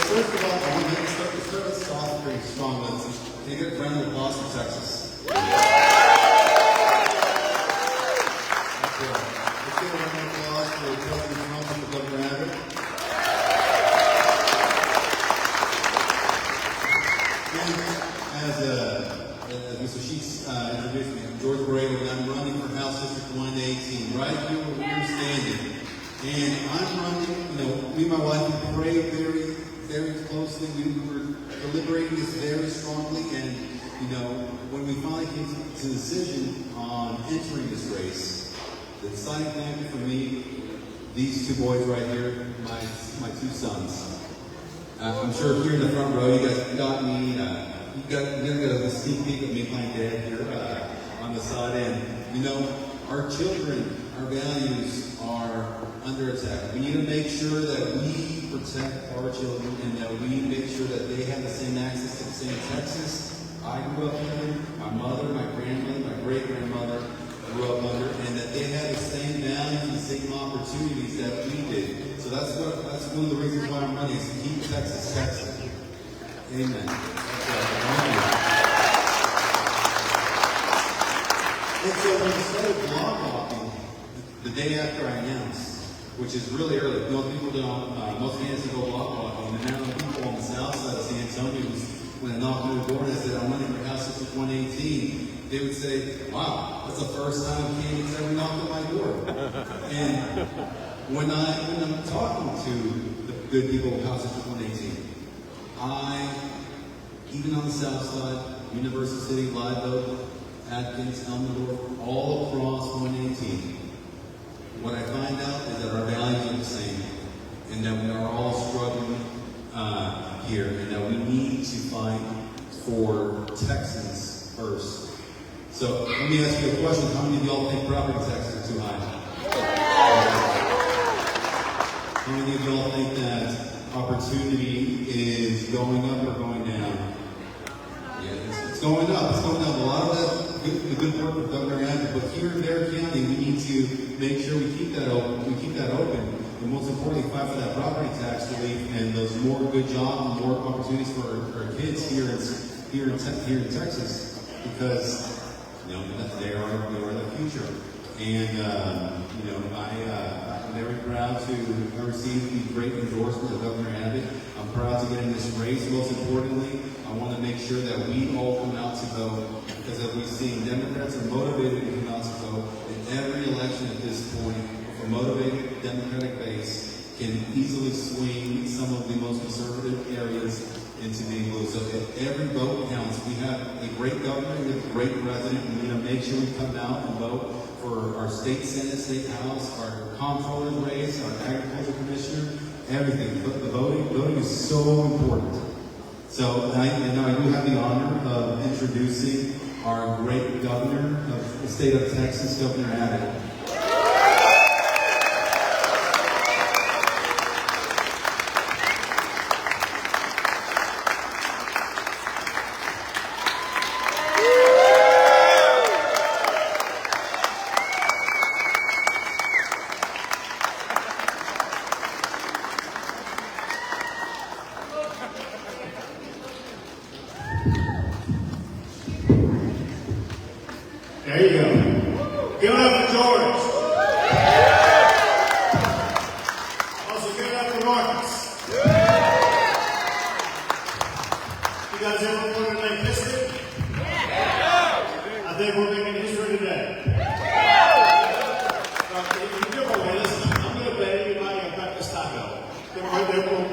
first of all, I want to start us off pretty strong. Can you get a round of applause from Texas? Let's get a round of applause for President Trump and Governor Abbott. As Mr. Sheets introduced me, I'm George Borrego, and I'm running for House District 118, right here where we're standing. And I'm running, me and my wife, we prayed very, very closely. We were deliberating this very strongly, and, when we finally came to the decision on entering this race, the deciding factor for me, these two boys right here, my two sons. I'm sure here in the front row, you guys got me, you're going to get a sneak peek of me playing dad here on the side end. Our children, our values are under attack. We need to make sure that we protect our children and that we make sure that they have the same access to the same Texas I grew up in, my mother, my grandmother, my great-grandmother grew up under, and that they have the same values and the same opportunities that we did. So that's one of the reasons why I'm running, is to keep Texas Texas. Amen. And so when we started blog walking the day after I announced, which is really early, most people don't, most candidates go blog walking, and now the people on the south side of San Antonio, when I knocked on the door and I said, I'm running for House District 118, they would say, wow, that's the first time candidates ever knocked on my door. And when I'm talking to the good people of House District 118, even on the south side, University City, Live Oak, Atkins, Elmendorf, all across 118, what I find out is that our values are the same, and that we are all struggling here, and that we need to fight for Texans first. So let me ask you a question. How many of y'all think property taxes are too high? How many of y'all think that opportunity is going up or going down? Yeah, it's going up. It's going up. A lot of that, the good work with Governor Abbott, but here in Dare County, we need to make sure we keep that open. And most importantly, fight for that property tax relief and those more good jobs and more opportunities for our kids here in Texas, because they are the future. And I'm very proud to receive the great endorsement of Governor Abbott. I'm proud to get in this race. Most importantly, I want to make sure that we all come out to vote, because as we've seen, Democrats are motivated to come out to vote in every election at this point. A motivated Democratic base can easily swing some of the most conservative areas into being blue. So if every vote counts, we have a great governor, we have a great president, and we need to make sure we come out and vote for our state senate, state house, our comptroller's race, our agriculture commissioner, everything. But the voting is so important. So I do have the honor of introducing our great governor of the state of Texas, Governor Abbott. There you go. Give it up for George. Also, give it up for Marcus. You guys ever want to make history? I think we're making history today. If you give away, listen, I'm going to bet anybody a breakfast taco.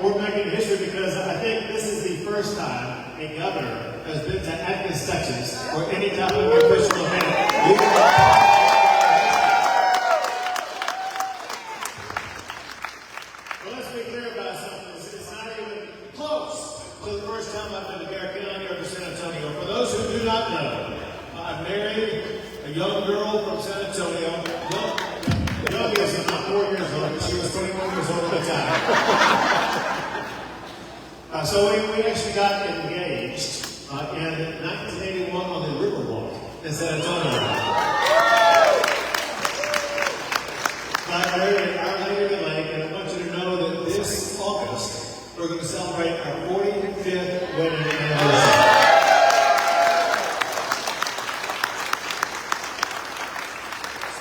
We're making history because I think this is the first time a governor has been to Atkins, Texas, or any type of official event. Well, let's be clear about something. It's not even close to the first time I've been to Dare County or to San Antonio. For those who do not know, I married a young girl from San Antonio. Young is about 4 years old. She was 21 years old at the time. So we actually got engaged in 1981 on the Riverwalk in San Antonio. I married Our Lady of the Lake, and I want you to know that this August we're going to celebrate celebrate our 45th wedding anniversary.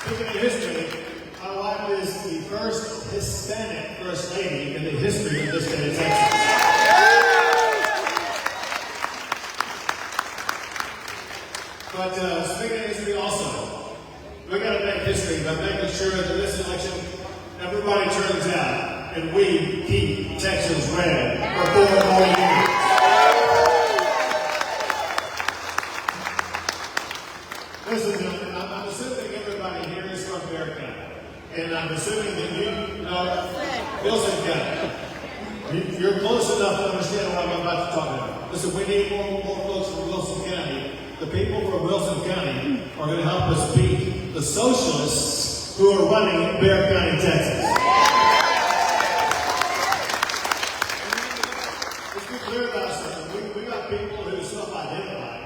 Speaking of history, my wife is the first Hispanic First Lady in the history of the state of Texas. But speaking of history also, we're going to make history by making sure that this election, everybody turns out and we keep Texas red for 4 more years. Listen, I'm assuming everybody here is from Bear County, and I'm assuming that you know Wilson County. You're close enough to understand what I'm about to talk about. Listen, we need more folks from Wilson County. The people from Wilson County are going to help us beat the socialists who are running Bear County, Texas. Let's be clear about something. We got people who self-identify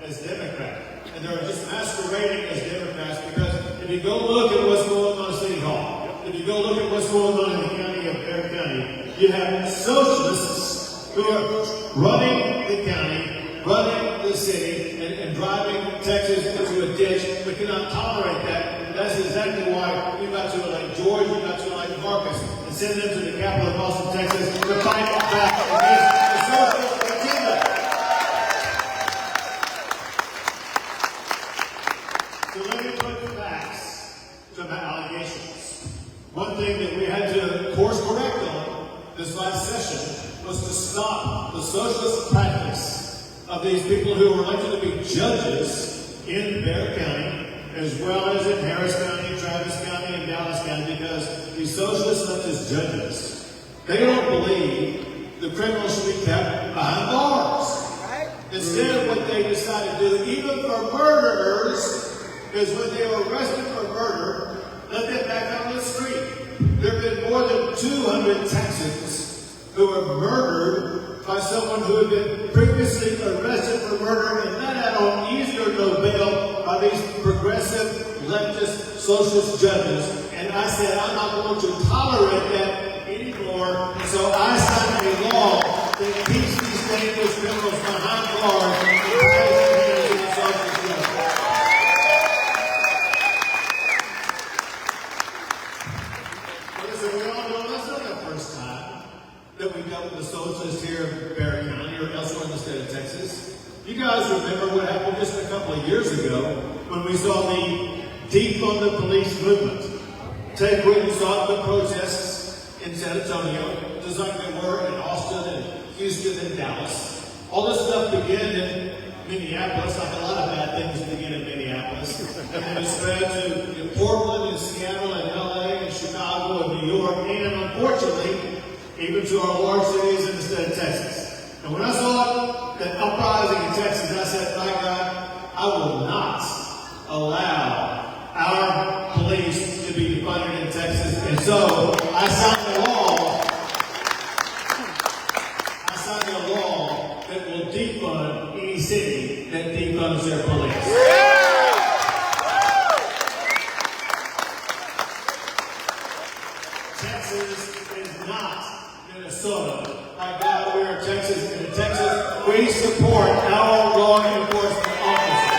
as Democrat, and they're just masquerading as Democrats because if you go look at what's going on at City Hall, if you go look at what's going on in the county of Bear County, you have socialists who are running the county, running the city, and driving Texas into a ditch. We cannot tolerate that. And that's exactly why we got to elect George, we got to elect Marcus, and send them to the capital of Austin, Texas, to fight back against the socialist agenda. So let me put facts to my allegations. One thing that we had to course correct on this last session was to stop the socialist practice of these people who were elected to be judges in Bear County, as well as in Harris County, Travis County, and Dallas County, because these socialists aren't just judges. They don't believe the criminals should be kept behind bars. Instead, what they decided to do, even for murderers, is when they were arrested for murder, let them back on the street. There have been more than 200 Texans who were murdered by someone who had been previously arrested for murder and let out on easy or no bail by these progressive, leftist, socialist judges. And I said, I'm not going to tolerate that anymore. And so I signed a law that keeps these dangerous criminals behind bars and places hands in the socialist justice. Listen, we all know that's not the first time that we dealt with the socialists here in Bear County or elsewhere in the state of Texas. You guys remember what happened just a couple of years ago when we saw the defund the police movement take root and saw the protests in San Antonio, just like they were in Austin and Houston and Dallas. All this stuff began in Minneapolis, like a lot of bad things begin in Minneapolis. And then it spread to Portland and Seattle and LA and Chicago and New York, and unfortunately, even to our large cities in the state of Texas. And when I saw that uprising in Texas, I said, my God, I will not allow our police to be defunded in Texas. And so I signed a law that will defund any city that defunds their police. Texas is not Minnesota. My God, we are Texas, and in Texas, we support our law enforcement officers.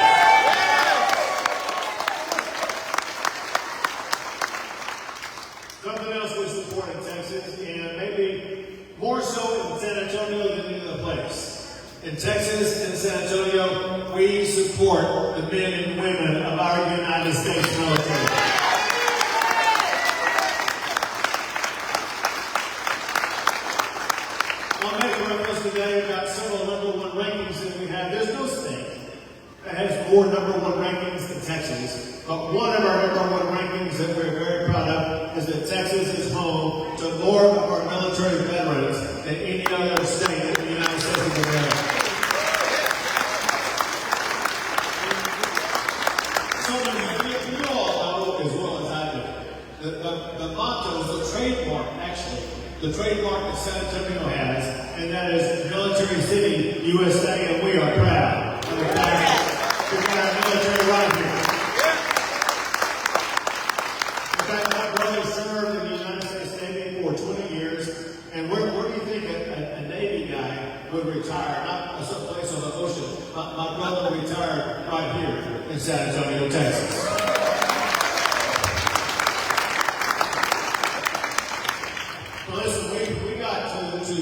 Something else we support in Texas, and maybe more so in San Antonio than any other place. In Texas and San Antonio, we support the men and women of our United States military. Today about several number one rankings that we have. There's no state that has more number one rankings than Texas. But one of our number one rankings that we're very proud of is that Texas is home to more of our military veterans than any other state in the United States of America. So you all know as well as I do, the motto is the trademark, actually. The trademark that San Antonio has, and that is Military City, USA, and we are proud of the fact we've got our military right here. In fact, my brother served in the United States Navy for 20 years, and where do you think a Navy would retire, not someplace on the ocean. My brother retired right here in San Antonio, Texas. Well, listen, we got to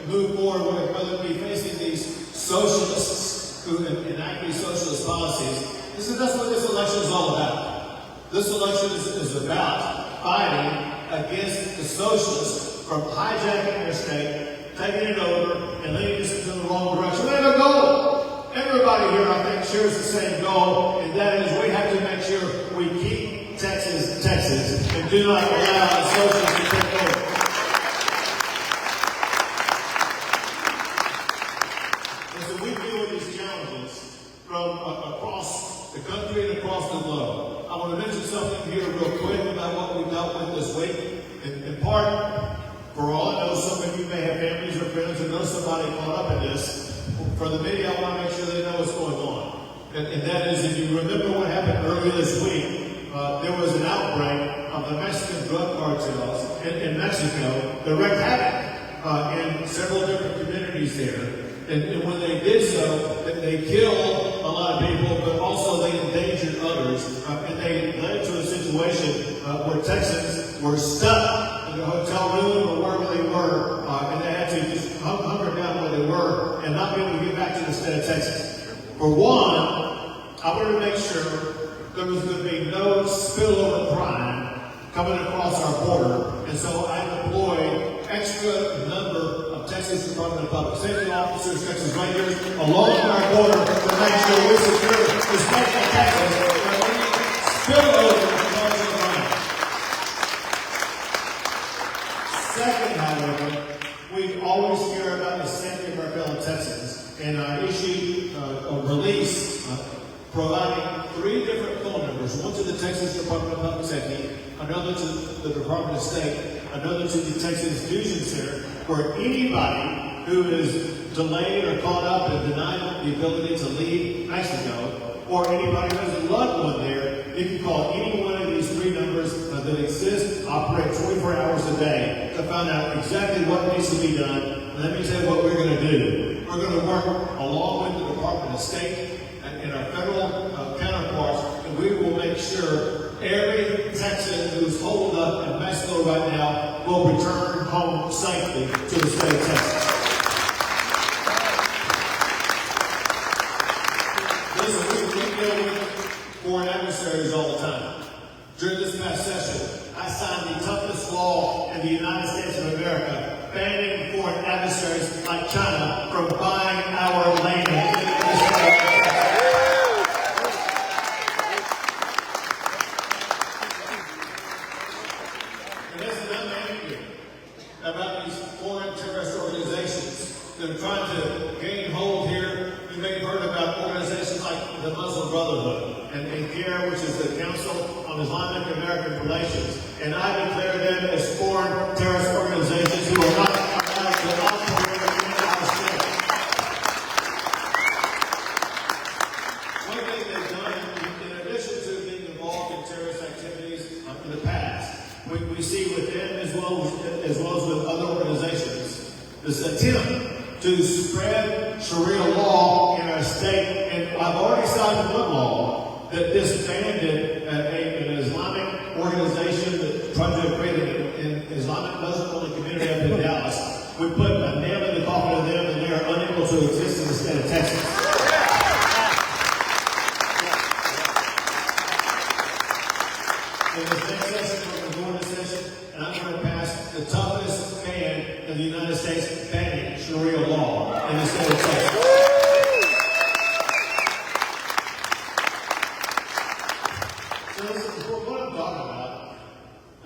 move forward with whether it be facing these socialists who enact these socialist policies. That's what this election is all about. This election is about fighting against the socialists from hijacking their state, taking it over, and leading us into the wrong direction. We have a goal. Everybody here, I think, shares the same goal, and that is we have to make sure we keep Texas, Texas, and do not allow the socialists to take over. And so we deal with these challenges from across the country and across the globe. I want to mention something here real quick about what we dealt with this week. In part, for all I know, some of you may have families or friends who know somebody caught up in this. For the media, I want to make sure they know what's going on. And that is, if you remember what happened earlier this week, there was an outbreak of the Mexican drug cartels in Mexico that wreaked havoc in several different communities there. And when they did so, they killed a lot of people, but also they endangered others. And they led to a situation where Texans were stuck in a hotel room or wherever they were, and they had to just hunker down where they were and not be able to get back to the state of Texas. For one, I wanted to make sure there was going to be no spillover crime coming across our border, and so I deployed extra number of Texas Department of Public Safety officers, Texas Rangers, along our border to make sure we secure the state of Texas from any spillover causing crime. Second, however, we always care about the safety of our fellow Texans, and I issued a release providing 3 different phone numbers, one to the Texas Department of Public Safety, another to the Department of State, another to the Texas Fusion Center, where anybody who is delayed or caught up and denied the ability to leave Mexico, or anybody who has a loved one there, you can call any one of these 3 numbers that exist, operate 24 hours a day to find out exactly what needs to be done. And let me tell you what we're going to do. We're going to work along with the Department of State and our federal counterparts, and we will make sure every Texan who's holed up in Mexico right now will return home safely to the state of Texas. Listen, we deal with foreign adversaries all the time. During this past session, I signed the toughest law in the United States of America, banning foreign adversaries like China from buying our land in the state of Texas. About these foreign terrorist organizations that are trying to gain hold here. You may have heard about organizations like the Muslim Brotherhood and CARE, which is the Council on Islamic American Relations. And I declare them as foreign terrorist organizations who are not allowed to operate in our state. One thing they've done, in addition to being involved in terrorist activities in the past, we see with them as well as with other organizations, this attempt to spread Sharia law in our state. And I've already signed one law that disbanded an Islamic organization that tried to create an Islamic Muslim-only community up in Dallas. We put a nail in the coffin of them, and they are unable to exist in the state of Texas. In this next session, we're going to session, and I'm going to pass the toughest ban in the United States banning Sharia law in the state of Texas. So what I'm talking about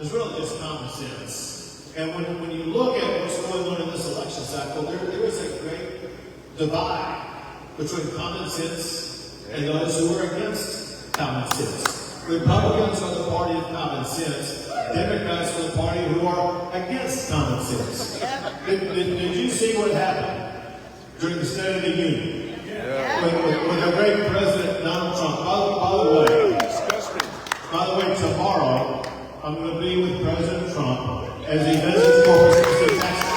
is really just common sense. And when you look at what's going on in this election cycle, there is a great divide between common sense and those who are against common sense. Republicans are the party of common sense. Democrats are the party who are against common sense. Did you see what happened during the State of the Union? With our great President Donald Trump. By the way, tomorrow I'm going to be with President Trump as he visits Corpus Christi, Texas.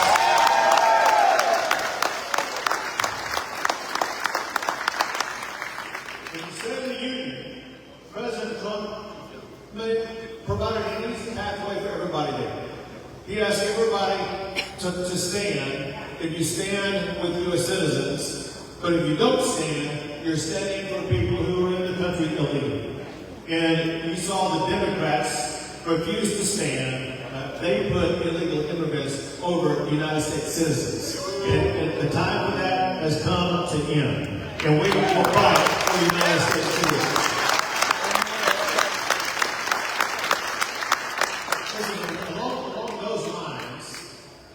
if you stand with U.S. citizens, but if you don't stand, you're standing for people who are in the country illegally. And you saw the Democrats refuse to stand. They put illegal immigrants over United States citizens. And the time for that has come to end. And we will fight for United States citizens. Along those lines,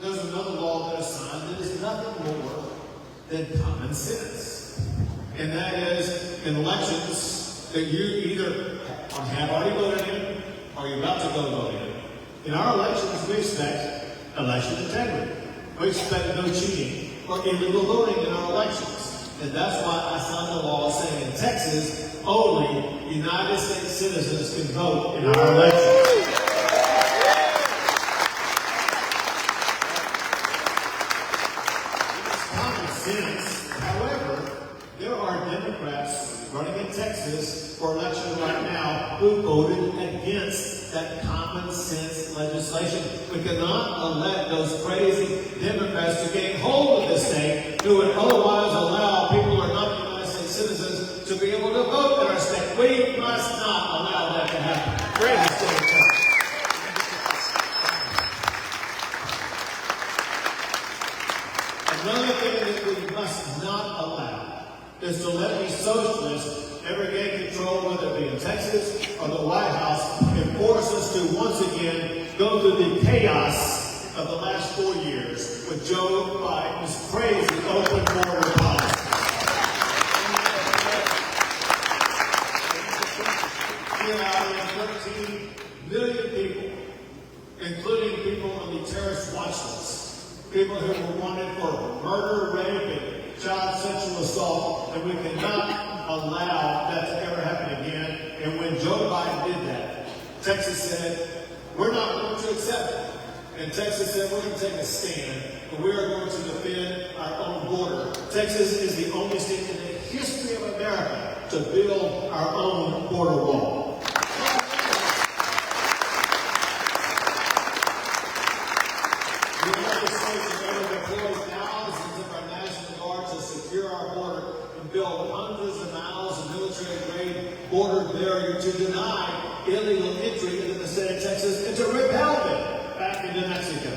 there's another law that is signed that is nothing more than common sense. And that is in elections that you either have already voted in or you're about to go vote in. In our elections, we expect election integrity. We expect no cheating or illegal voting in our elections. And that's why I signed the law saying in Texas, only United States citizens can vote in our elections. It's common sense. However, there are Democrats running in Texas for election right now who voted against that common sense legislation. We cannot let those crazy Democrats to gain hold of this state who would otherwise allow people who are not United States citizens to be able to vote in our state. We must not allow that to happen. Great. Another thing that we must not allow is to let these socialists ever gain control, whether it be in Texas or the White House, and force us to once again go through the chaos of the last 4 years with Joe Biden's crazy open border policy. 13 million people, including people on the terrorist watch list, people who were wanted for murder, rape, and child sexual assault, and we cannot allow that to ever happen again. And when Joe Biden did that, Texas said, we're not going to accept it. And Texas said, we're going to take a stand, and we are going to defend our own border. Texas is the only state in the history of America to build our own border wall. The United States has ever deployed thousands of our National Guard to secure our border and build hundreds of miles of military-grade border barrier to deny illegal entry into the state of Texas and to repel them back into Mexico.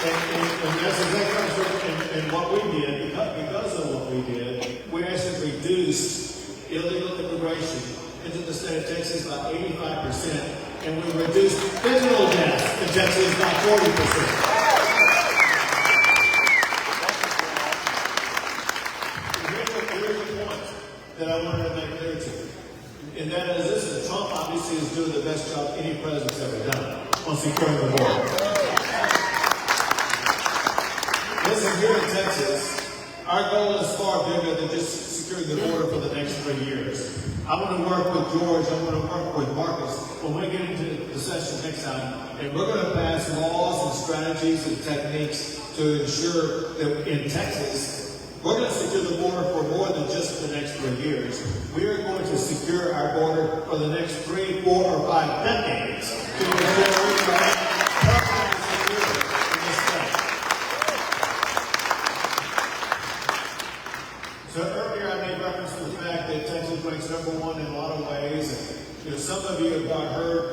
And that's exactly and what we did, because of what we did, we actually reduced illegal immigration into the state of Texas by 85%, and we reduced fentanyl deaths in Texas by 40%. That I wanted to make clear to you. And that is this: Trump obviously is doing the best job any president's ever done on securing the border. Listen, here in Texas, our goal is far bigger than just securing the border for the next 3 years. I want to work with George, I want to work with Marcus when we get into the session next time, and we're going to pass laws and strategies and techniques to ensure that in Texas, we're going to secure the border for more than just the next 3 years. We are going to secure our border for the next 3, 4, or 5 decades to ensure we are perfectly secure in this state. So earlier I made reference to the fact that Texas ranks #1 in a lot of ways. And, some of you have heard,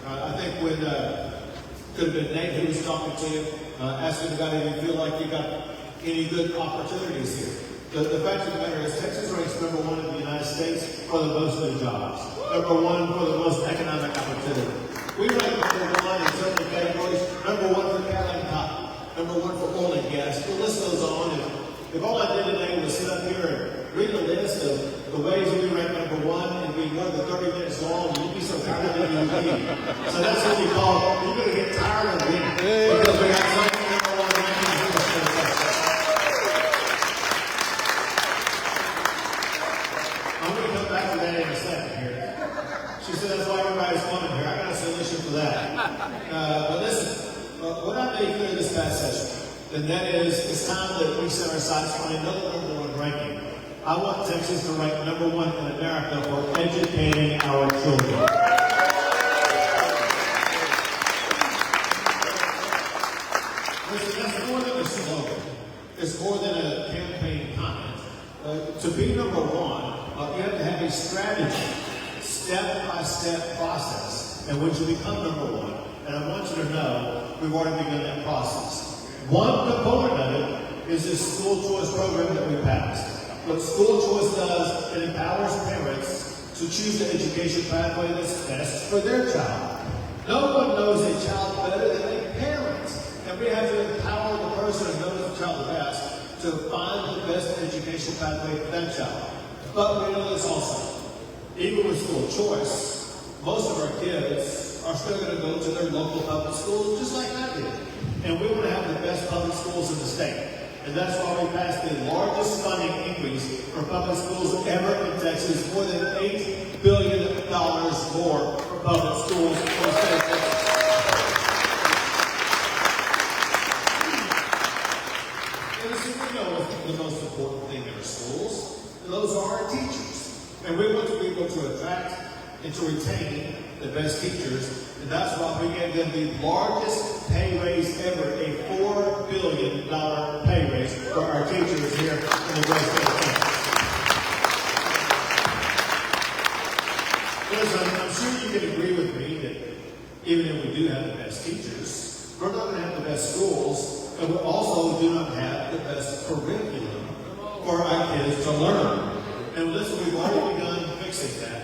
I think when could have been Nate who was talking to you, asking about if you feel like you got any good opportunities here. The fact of the matter is Texas ranks #1 in the United States for the most new jobs. #1 for the most economic opportunity. We rank #1 in certain categories. #1 for cattle and cotton. #1 for oil and gas. The list goes on. If all I did today was sit up here and read a list of the ways we rank #1 and be more than 30 minutes long, you'd be so tired of it, you'd leave. So that's what we call, you're going to get tired of it because we got so many #1 rankings in the state of Texas. I'm going to come back to that in a second here. She said that's why everybody's coming here. I got a solution for that. But listen, what I made clear this past session, and that is it's time that we set our sights on another #1 ranking. I want Texas to rank #1 in America for educating our children. is more than a campaign comment. To be number one, you have to have a strategy, step-by-step process. And when you become number one, and I want you to know, we've already begun that process. One component of it is this school choice program that we passed. What school choice does, it empowers parents to choose the education pathway that's best for their child. No one knows a child better than a parent. And we have to empower the person who knows the child the best to find the best education pathway for that child. But we know this also. Even with school choice, most of our kids are still going to go to their local public schools just like I did. And we want to have the best public schools in the state. And that's why we passed the largest funding increase for public schools ever in Texas, more than $8 billion more for public schools in the state of Texas. And this is, the most important thing in our schools, and those are our teachers. And we want to be able to attract and to retain the best teachers. And that's why we gave them the largest pay raise ever, a $4 billion pay raise for our teachers here in the great state of Texas. Listen, I'm sure you can agree with me that even if we do have the best teachers, we're not going to have the best schools, and we also do not have the best curriculum for our kids to learn. And listen, we've already begun fixing that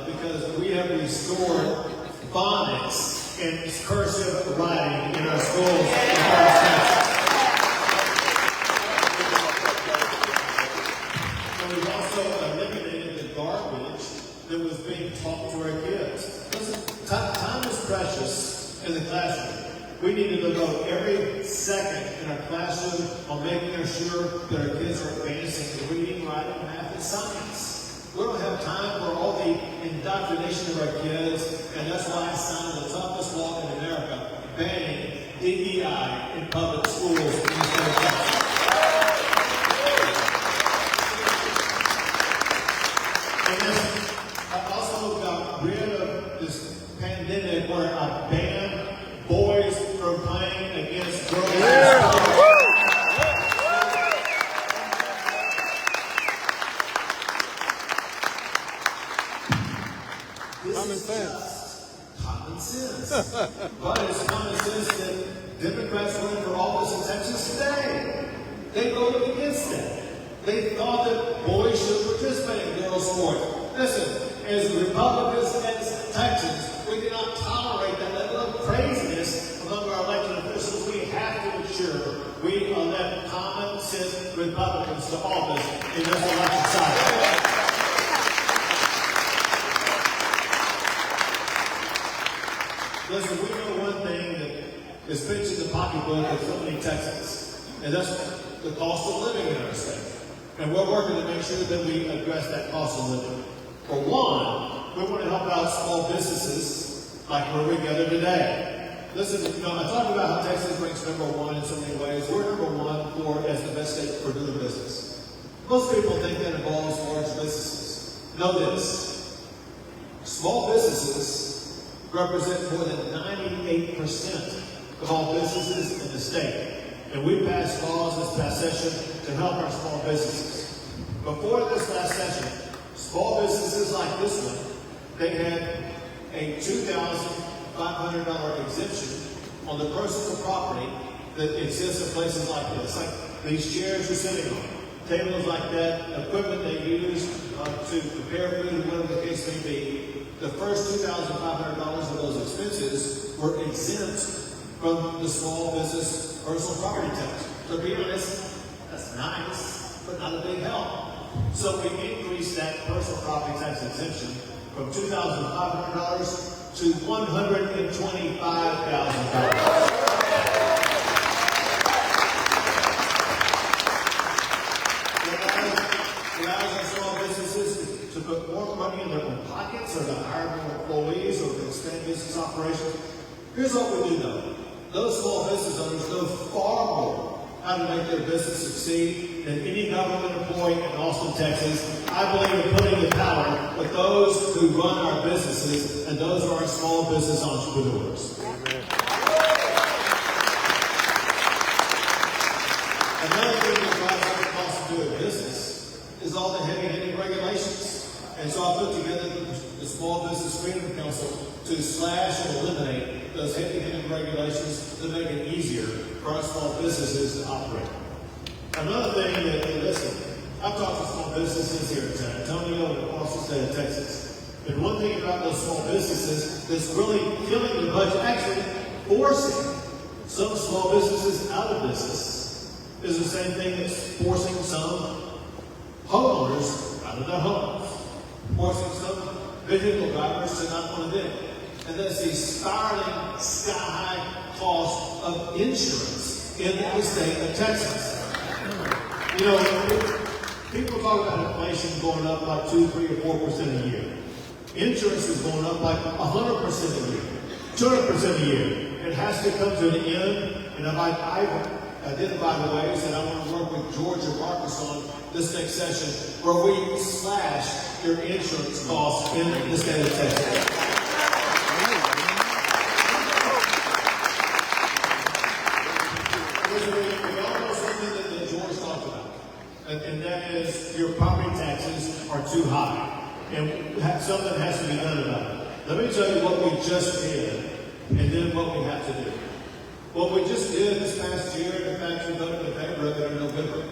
because we have restored phonics and cursive writing in our schools. And we've also eliminated the garbage that was being taught to our kids. Listen, time is precious in the classroom. We need to devote every second in our classroom on making sure that our kids are advancing in reading, writing, math, and science. We don't have time for all the indoctrination of our kids, and that's why I signed the toughest law in America, banning DEI in public schools in the state of Texas. And then I also got rid of this pandemic where I banned boys from playing against girls. Common sense. But it's common sense that Democrats running for office in Texas today, they voted against that. They thought that boys should participate in girls' sports. Listen, as Republicans and as Texans, we cannot tolerate that level of craziness among our elected officials. We have to ensure we elect common sense Republicans to office in this election cycle. Listen, we know one thing that is pinching the pocketbook of so many Texans, and that's the cost of living in our state. And we're working to make sure that we address that cost of living. For one, we want to help out small businesses like where we gather today. Listen, I talked about how Texas ranks number one in so many ways. We're number one as the best state for doing business. Most people think that involves large businesses. Know this. Small businesses represent more than 98% of all businesses in the state. And we passed laws this past session to help our small businesses. Before this last session, small businesses like this one, they had a $2,500 exemption on the personal property that exists in places like this, like these chairs you're sitting on, tables like that, equipment they use to prepare food, whatever the case may be. The first $2,500 of those expenses were exempt from the small business personal property tax. To be honest, that's nice, but not a big help. So we increased that personal property tax exemption from $2,500 to $125,000. Allows our small businesses to put more money in their own pockets, or to hire more employees, or to expand business operations. Here's what we do know. Those small business owners know far more how to make their business succeed than any government employee in Austin, Texas. I believe in putting the power with those who run our businesses, and those are our small business entrepreneurs. Another thing regulations to make it easier for our small businesses to operate. Another thing that, listen, I've talked to small businesses here in San Antonio and across the state of Texas. And one thing about those small businesses that's really killing the budget, actually forcing some small businesses out of business, is the same thing that's forcing some homeowners out of their homes, forcing some vehicle drivers to not want to do it. And that's the spiraling sky-high cost of insurance in the state of Texas. You know, people talk about inflation going up like 2, 3, or 4% a year. Insurance is going up like 100% a year, 200% a year. It has to come to an end. And I've identified the ways that I want to work with George and Marcus on this next session, where we slash your insurance costs in the state of Texas. We all know something that George talked about, and that is your property taxes are too high, and something has to be done about it. Let me tell you what we just did, and then what we have to do. What we just did this past year, in fact, we voted in favor of it in November.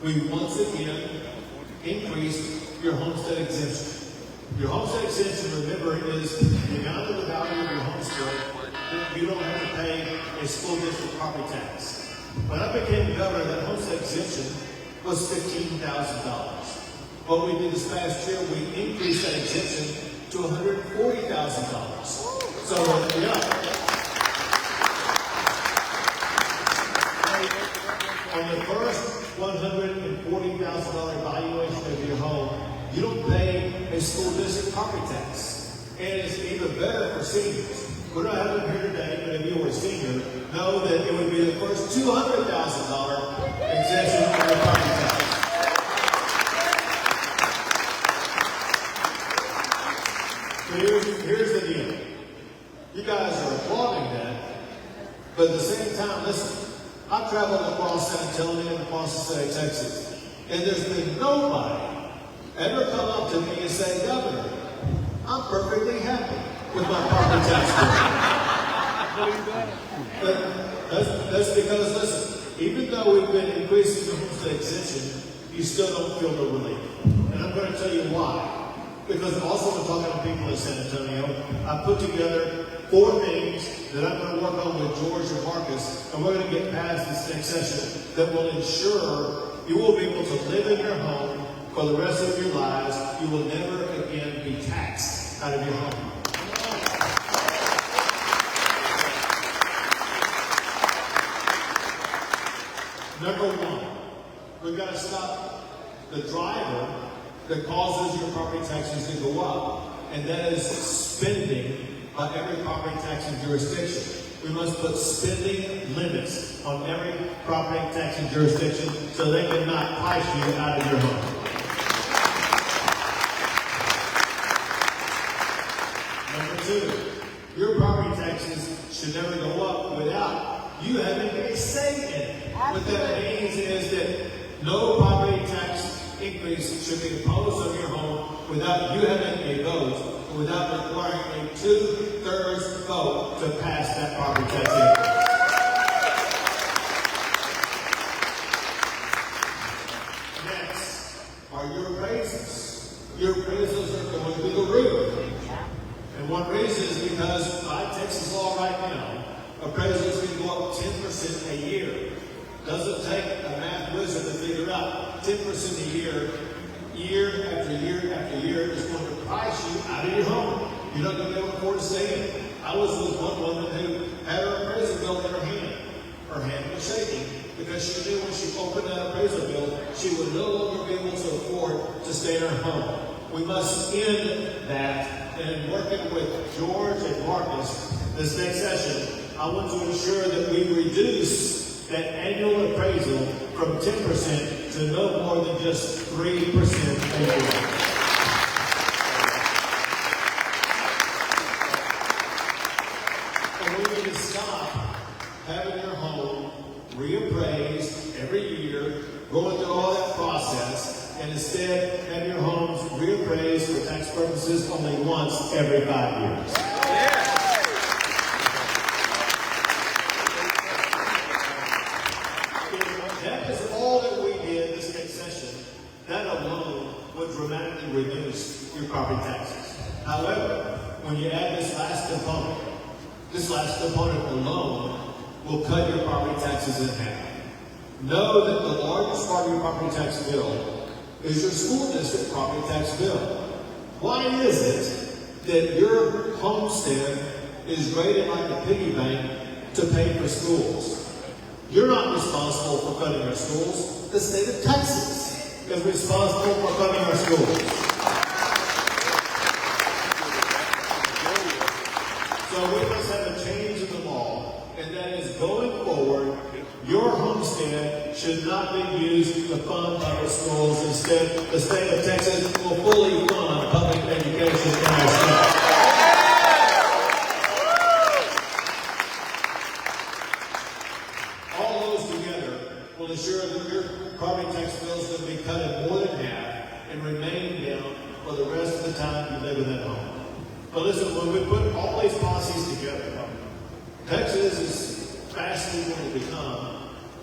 We once again increased your homestead exemption. Your homestead exemption, remember, is the amount of the value of your homestead that you don't have to pay a school district property tax. When I became governor, that homestead exemption was $15,000. What we did this past year, we increased that exemption to $140,000. So, yeah. On the first $140,000 valuation of your home, you don't pay a school district property tax. And it's even better for seniors. We're not having them here today, but if you were a senior, know that it would be the first $200,000 exemption on your property tax. So here's the deal. You guys are applauding that, but at the same time, listen. I've traveled across San Antonio and across the state of Texas, and there's been nobody ever come up to me and say, Governor, I'm perfectly happy with my property tax bill. That's because, listen, even though we've been increasing the homestead exemption, you still don't feel the relief. And I'm going to tell you why. Because also when talking to people in San Antonio, I put together 4 things that I'm going to work on with George and Marcus, and we're going to get past this next session that will ensure you will be able to live in your home for the rest of your lives. You will never again be taxed out of your home. Number 1, we've got to stop the driver that causes your property taxes to go up, and that is spending by every property taxing jurisdiction. We must put spending limits on every property taxing jurisdiction so they cannot price you out of your home. Number 2, your property taxes should never go up without you having a say in it. What that means is that no property tax increase should be imposed on your home without you having a vote, or without requiring a 2/3 vote to pass that property tax increase. Next are your raises. Your raises are going through the roof. And one reason is because by Texas law right now, appraisals can go up 10% a year. Doesn't take a math wizard to figure out 10% a year, year after year after year, is going to price you out of your home. You're not going to be able to afford to stay in it. I was with one woman who had her appraisal bill in her hand. Her hand was shaking because she knew when she opened that appraisal bill, she would no longer be able to afford to stay in her home. We must end that. And in working with George and Marcus this next session, I want to ensure that we reduce that annual appraisal from 10% to no more than just 3% a year. And we need to stop having your home reappraised every year, going through all that process, and instead have your homes reappraised for tax purposes only once every 5 years. will cut your property taxes in half. Know that the largest part of your property tax bill is your school district property tax bill. Why is it that your homestead is rated like a piggy bank to pay for schools? You're not responsible for cutting our schools. The state of Texas is responsible for cutting our schools. So we must have a change in the law, and that is going forward, your homestead should not be used to fund public schools. Instead, the state of Texas will fully fund public education in our state. All those together will ensure that your property tax bill is going to be cut in more than half and remain down for the rest of the time you live in that home. But listen, when we put all these policies together, Texas is fastly going to become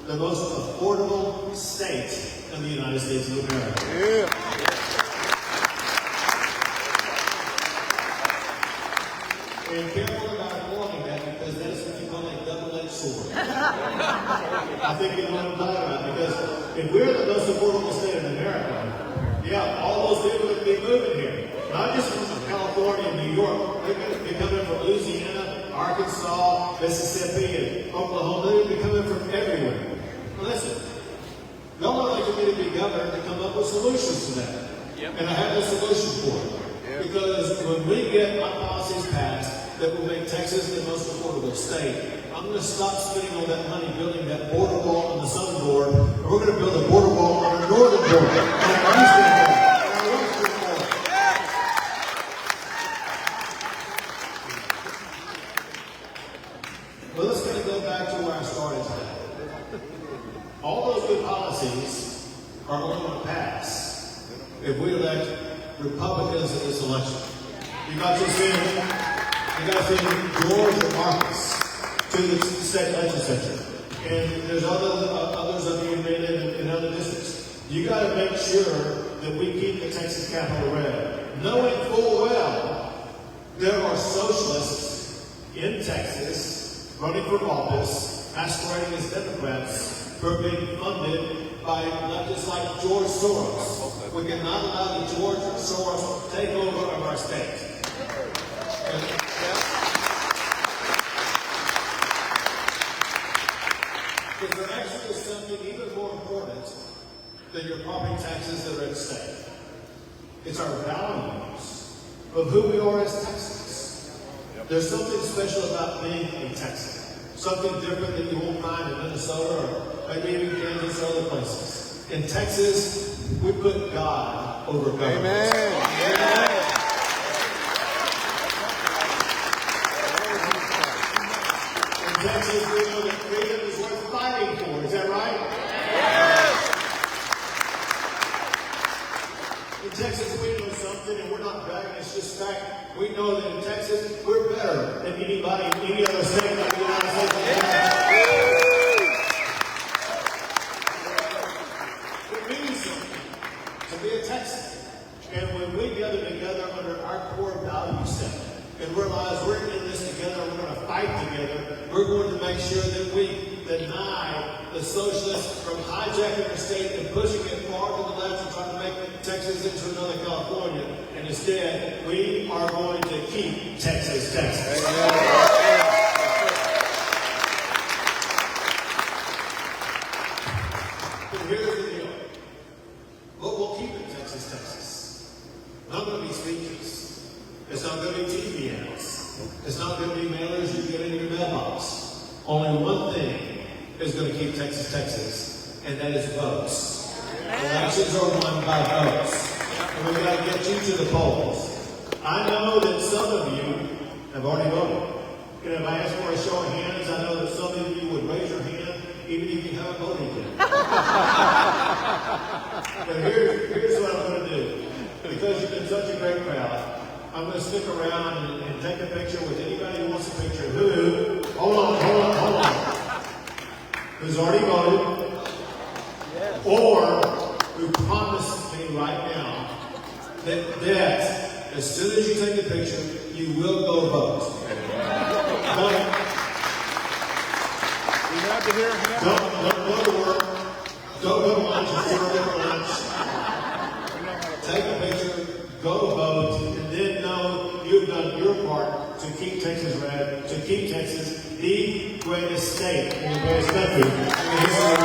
the most affordable state in the United States of America. Yeah. And careful about avoiding that, because that's what you call a double-edged sword. I think you know what I'm talking about, because if we're the most affordable state in America, yeah, all those people would be moving here. Not just from California and New York. They're going to be coming from Louisiana, Arkansas, Mississippi, and Oklahoma. They're going to be coming from everywhere. Listen, y'all are elected me to be governor to come up with solutions to that. Yep. And I have a solution for it. Yep. Because when we get my policies passed that will make Texas the most affordable state, I'm going to stop spending all that money building that border wall on the southern border, and we're going to build a border wall on the northern border, and our eastern border, and our western border. Well, let's kind of go back to where I started today. All those good policies are going to pass if we elect Republicans in this election. You got to send George and Marcus to the state legislature. And there's others that are being made in other districts. You got to make sure that we keep the Texas Capitol red. Knowing full well there are socialists in Texas running for office, masquerading as Democrats, who are being funded by leftists like George Soros. We cannot allow the George Soros to take over of our state. Because there actually is something even more important than your property taxes that are at stake. It's our values of who we are as Texans. There's something special about being a Texan. Something different that you won't find in Minnesota or maybe even Kansas or other places. In Texas, we put God over government. Amen. Amen. In Texas, we know that freedom is worth fighting for. Is that right? In Texas, we know something, and we're not bragging, it's just fact. We know that in Texas, we're better than anybody in any other state like the United States of America. It means something to be a Texan. And when we gather together under our core value set and realize we're in this together and we're going to fight together, we're going to make sure that we deny the socialists from hijacking our state and pushing it far to the left and trying to make Texas into another California. And instead, we are going to keep Texas, Texas. But here's the deal. What we'll keep in Texas, Texas. Not going to be speeches. It's not going to be TV ads. It's not going to be mailers you get in your mailbox. Only one thing is going to keep Texas, Texas, and that is votes. Elections are won by votes. And we've got to get you to the polls. I know that some of you have already voted. And if I ask for a show of hands, I know that some of you would raise your hand even if you haven't voted yet. But here's what I'm going to do. Because you've been such a great crowd, I'm going to stick around and take a picture with anybody who wants a picture. Hold on. Who's already voted, or who promised me right now that as soon as you take the picture, you will go vote. glad to hear him. Don't go to work. Don't go to lunch. Still go to lunch. Take a picture. Go vote, and then know you've done your part to keep Texas red, to keep Texas the greatest state in the greatest country in the history